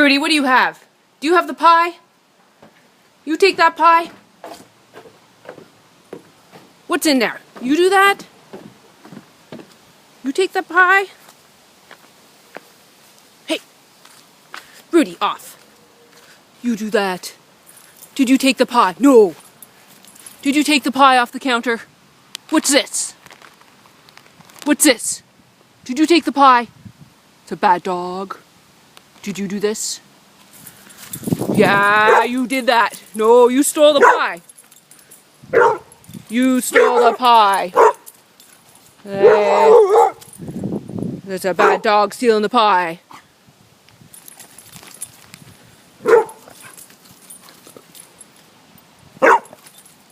Rudy, what do you have? Do you have the pie? You take that pie? What's in there? You do that? You take the pie? Hey! Rudy, off. You do that. Did you take the pie? No! Did you take the pie off the counter? What's this? What's this? Did you take the pie? It's a bad dog. Did you do this? Yeah, you did that. No, you stole the pie. You stole the pie. There's a bad dog stealing the pie.